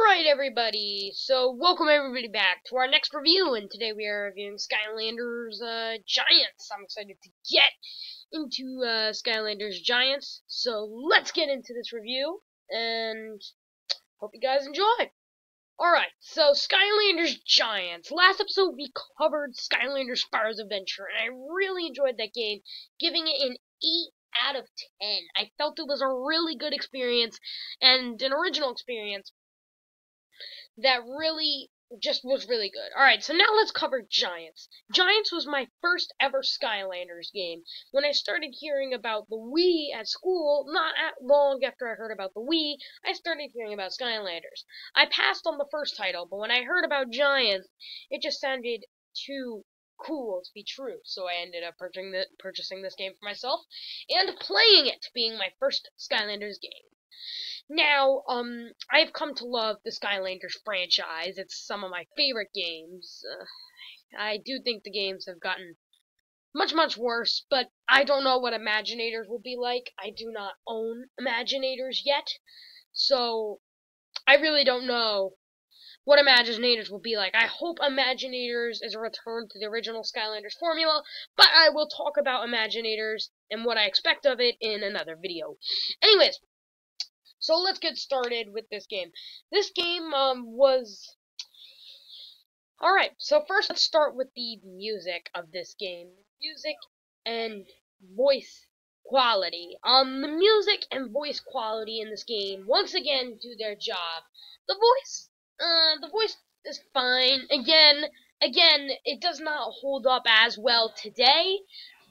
Alright everybody, so welcome everybody back to our next review, and today we are reviewing Skylanders Giants. I'm excited to get into Skylanders Giants, so let's get into this review, and hope you guys enjoy. Alright, so Skylanders Giants. Last episode we covered Skylanders Spyro's Adventure, and I really enjoyed that game, giving it an 8 out of 10. I felt it was a really good experience, and an original experience that really just was really good. Alright, so now let's cover Giants. Giants was my first ever Skylanders game. When I started hearing about the Wii at school, not long after I heard about the Wii, I started hearing about Skylanders. I passed on the first title, but when I heard about Giants, it just sounded too cool to be true, so I ended up purchasing this game for myself, and playing it, being my first Skylanders game. Now, I've come to love the Skylanders franchise. It's some of my favorite games. I do think the games have gotten much worse, but I don't know what Imaginators will be like. I do not own Imaginators yet, so I really don't know what Imaginators will be like. I hope Imaginators is a return to the original Skylanders formula, but I will talk about Imaginators and what I expect of it in another video. Anyways, so let's get started with this game. This game was... Alright, so first let's start with the music of this game. Music and voice quality. The music and voice quality in this game, once again, do their job. The voice is fine. Again, it does not hold up as well today,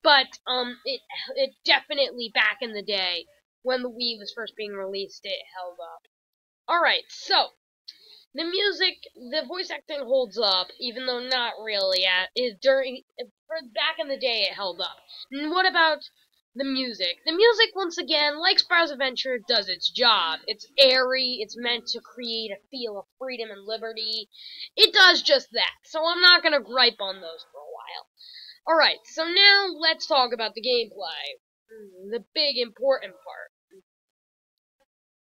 but it definitely back in the day, when the Wii was first being released, it held up. Alright, so, the music, the voice acting holds up, even though not really. Back in the day, it held up. And what about the music? The music, once again, like Spyro's Adventure, does its job. It's airy, it's meant to create a feel of freedom and liberty. It does just that, so I'm not gonna gripe on those for a while. Alright, so now let's talk about the gameplay. The big important part.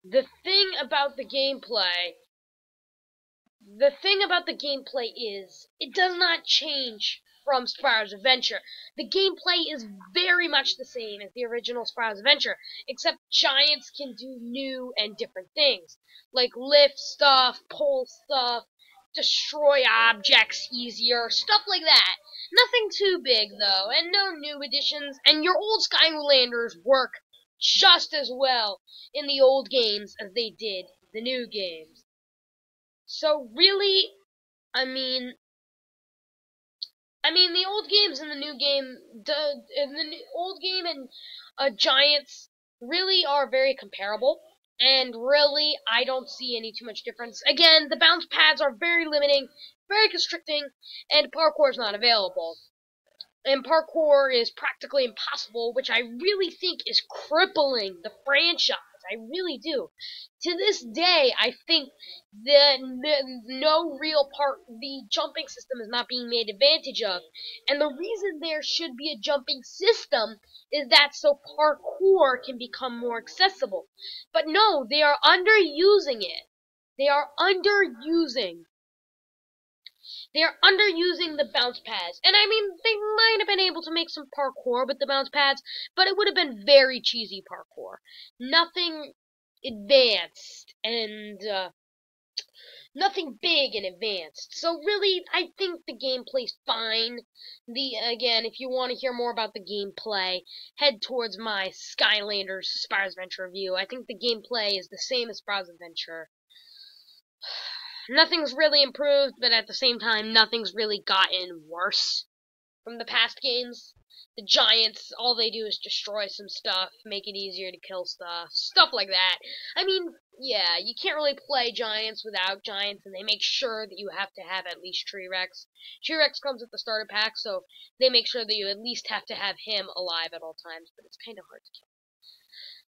The thing about the gameplay is, it does not change from Spyro's Adventure. The gameplay is very much the same as the original Spyro's Adventure, except Giants can do new and different things, like lift stuff, pull stuff, destroy objects easier, stuff like that. Nothing too big, though, and no new additions, and your old Skylanders work just as well in the old games as they did the new games. So really, I mean the old games and the new game, and Giants really are very comparable, and really I don't see any too much difference. Again, the bounce pads are very limiting, very constricting, and parkour is not available. And parkour is practically impossible, which I really think is crippling the franchise. I really do. To this day, I think the jumping system is not being made advantage of. And the reason there should be a jumping system is that so parkour can become more accessible. But no, they are underusing it. They are underusing the bounce pads. And I mean, they might have been able to make some parkour with the bounce pads, but it would have been very cheesy parkour. Nothing advanced, and nothing big and advanced. So really, I think the gameplay's fine. Again, if you want to hear more about the gameplay, head towards my Skylanders Spyro's Adventure review. I think the gameplay is the same as Spyro's Adventure. Nothing's really improved, but at the same time, nothing's really gotten worse from the past games. The Giants, all they do is destroy some stuff, make it easier to kill stuff like that. I mean, yeah, you can't really play Giants without Giants, and they make sure that you have to have at least T-Rex. T-Rex comes with the starter pack, so they make sure that you at least have to have him alive at all times, but it's kind of hard to kill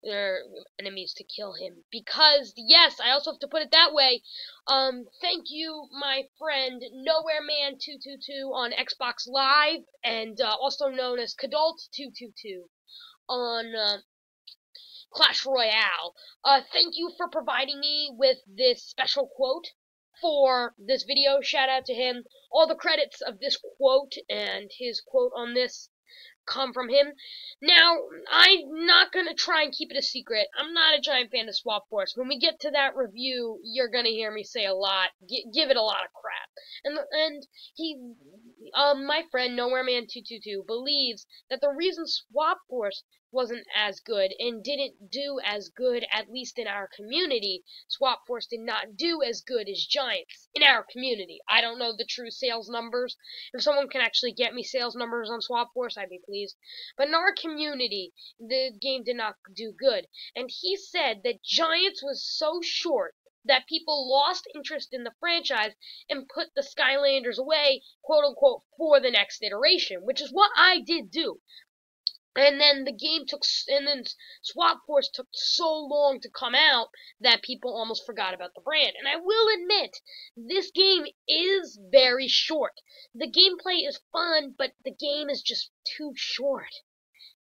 their enemies to kill him, because, yes, I also have to put it that way, thank you, my friend, NowhereMan222 on Xbox Live, and, also known as Kadalt222 on, Clash Royale. Thank you for providing me with this special quote for this video. Shout out to him. All the credits of this quote and his quote on this come from him. Now, I'm not gonna try and keep it a secret. I'm not a giant fan of Swap Force. When we get to that review, you're gonna hear me say a lot, give it a lot of crap. And my friend NowhereMan222 believes that the reason Swap Force wasn't as good and didn't do as good, at least in our community, Swap Force did not do as good as Giants in our community. I don't know the true sales numbers. If someone can actually get me sales numbers on Swap Force, I'd be pleased. But in our community, the game did not do good. And he said that Giants was so short that people lost interest in the franchise and put the Skylanders away, quote unquote, for the next iteration, which is what I did do. And then Swap Force took so long to come out that people almost forgot about the brand. And I will admit, this game is very short. The gameplay is fun, but the game is just too short.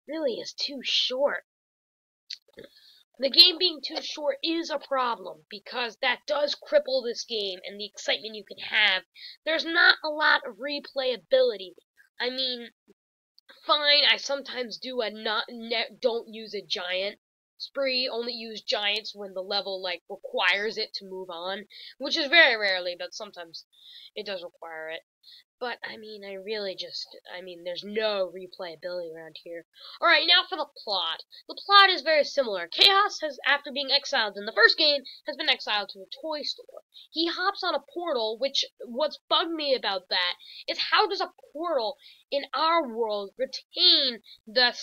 It really is too short. The game being too short is a problem, because that does cripple this game and the excitement you can have. There's not a lot of replayability. I mean, fine, I sometimes do a don't use a giant spree, only use giants when the level, like, requires it to move on, which is very rarely, but sometimes it does require it. But, I mean, there's no replayability around here. Alright, now for the plot. The plot is very similar. Chaos has, after being exiled in the first game, has been exiled to a toy store. He hops on a portal, which, what's bugged me about that is how does a portal in our world retain the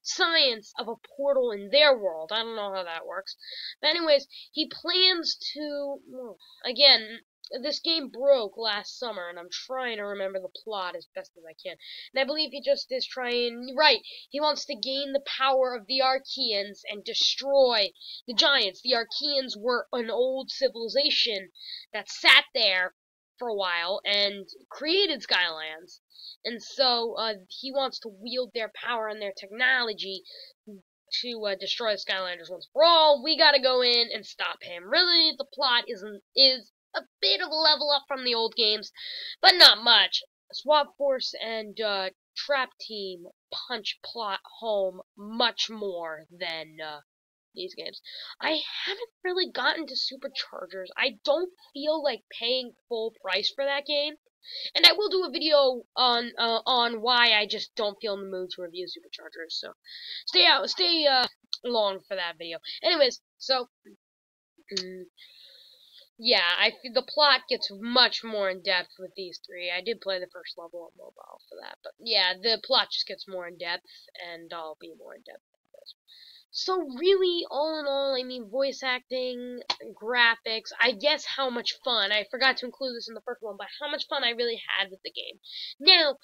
science of a portal in their world? I don't know how that works. But anyways, he plans to, again, this game broke last summer, and I'm trying to remember the plot as best as I can. And I believe he just is trying, right, he wants to gain the power of the Archeans and destroy the Giants. The Archeans were an old civilization that sat there for a while and created Skylands. And so, he wants to wield their power and their technology to destroy the Skylanders once for all. We gotta go in and stop him. Really, the plot is a bit of a level up from the old games, but not much. Swap Force and Trap Team punch plot home much more than these games. I haven't really gotten to Superchargers. I don't feel like paying full price for that game, and I will do a video on why I just don't feel in the mood to review Superchargers. So stay along for that video. Anyways, so. Yeah, the plot gets much more in depth with these three. I did play the first level on mobile for that, but yeah, the plot just gets more in depth, and I'll be more in depth with this. So really, all in all, I mean, voice acting, graphics, I guess how much fun, I forgot to include this in the first one, but how much fun I really had with the game. Now,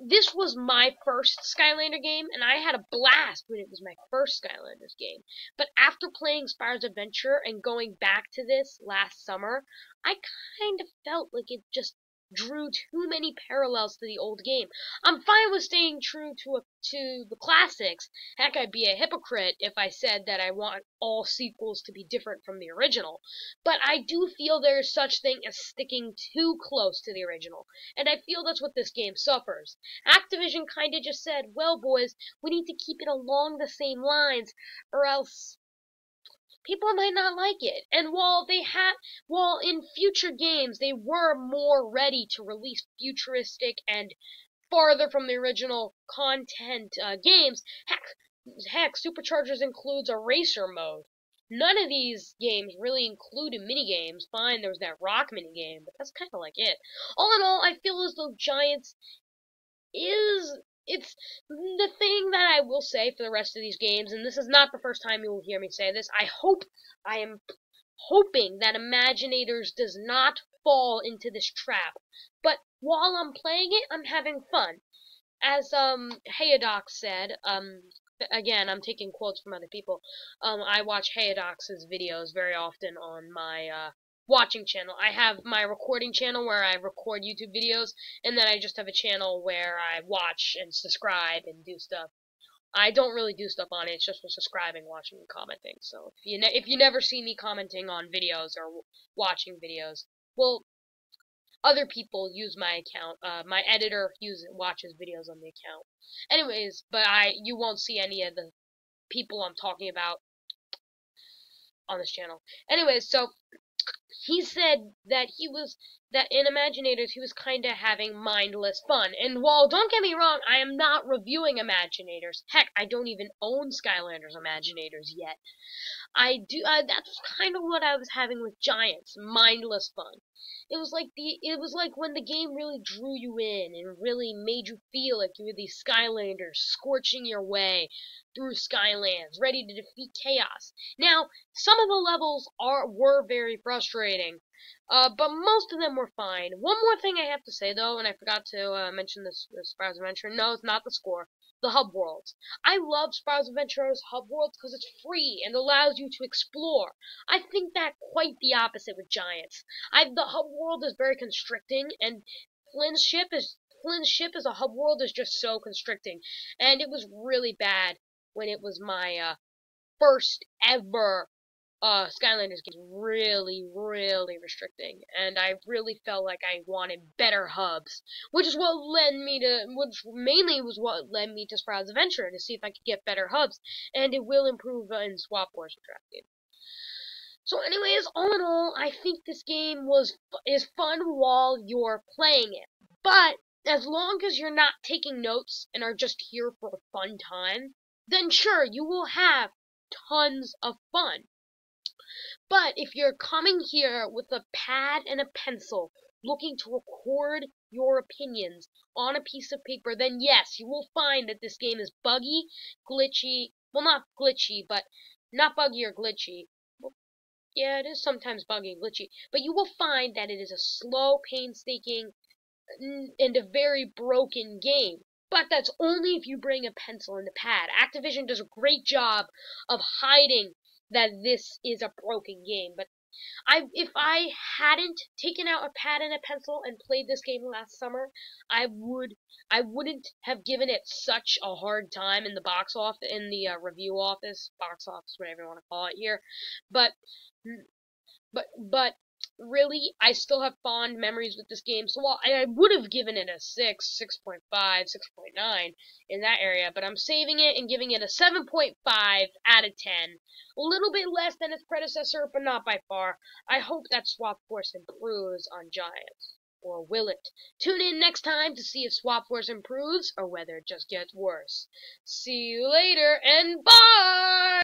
this was my first Skylander game, and I had a blast when it was my first Skylanders game. But after playing Spyro's Adventure and going back to this last summer, I kind of felt like it just drew too many parallels to the old game. I'm fine with staying true to the classics. Heck, I'd be a hypocrite if I said that I want all sequels to be different from the original. But I do feel there is such thing as sticking too close to the original, and I feel that's what this game suffers. Activision kinda just said, well boys, we need to keep it along the same lines, or else people might not like it. And while in future games they were more ready to release futuristic and farther from the original content games, heck, Superchargers includes a racer mode. None of these games really included minigames. Fine, there was that rock minigame, but that's kind of like it. All in all, I feel as though Giants it's the thing that I will say for the rest of these games, and this is not the first time you will hear me say this. I am hoping that Imaginators does not fall into this trap. But while I'm playing it, I'm having fun. As Hayadox said, again, I'm taking quotes from other people. I watch Hayadox's videos very often on my watching channel. I have my recording channel where I record YouTube videos, and then I just have a channel where I watch and subscribe and do stuff. I don't really do stuff on it. It's just for subscribing, watching, and commenting. So if you never see me commenting on videos or watching videos, well, other people use my account. My editor watches videos on the account. Anyways, but you won't see any of the people I'm talking about on this channel. Anyways, so he said that that in Imaginators he was kind of having mindless fun. And while, don't get me wrong, I am not reviewing Imaginators. Heck, I don't even own Skylanders Imaginators yet. That's kind of what I was having with Giants, mindless fun. It was like when the game really drew you in and really made you feel like you were these Skylanders scorching your way through Skylands, ready to defeat chaos. Now, some of the levels were very frustrating, but most of them were fine. One more thing I have to say though, and I forgot to mention this Spyro's Adventure. No, it's not the score. The hub worlds. I love Spyro's Adventure's hub worlds because it's free and allows you to explore. I think that quite the opposite with Giants. The hub world is very constricting, and Flynn's ship as a hub world is just so constricting, and it was really bad when it was my first ever Skylanders game. Really, really restricting, and I really felt like I wanted better hubs, which mainly was what led me to Spyro's Adventure, to see if I could get better hubs, and it will improve in Swap Wars and Draft Game. So anyways, all in all, I think this game is fun while you're playing it, but as long as you're not taking notes and are just here for a fun time, then sure, you will have tons of fun. But if you're coming here with a pad and a pencil, looking to record your opinions on a piece of paper, then yes, you will find that this game is buggy, glitchy, well, not glitchy, but not buggy or glitchy. Well, yeah, it is sometimes buggy and glitchy, but you will find that it is a slow, painstaking, and a very broken game. But that's only if you bring a pencil and a pad. Activision does a great job of hiding that this is a broken game. But if I hadn't taken out a pad and a pencil and played this game last summer, I wouldn't have given it such a hard time in the review office, box office, whatever you want to call it here. But really, I still have fond memories with this game. So while I would have given it a 6, 6.5, 6.9 in that area, but I'm saving it and giving it a 7.5 out of 10. A little bit less than its predecessor, but not by far. I hope that Swap Force improves on Giants. Or will it? Tune in next time to see if Swap Force improves or whether it just gets worse. See you later, and bye!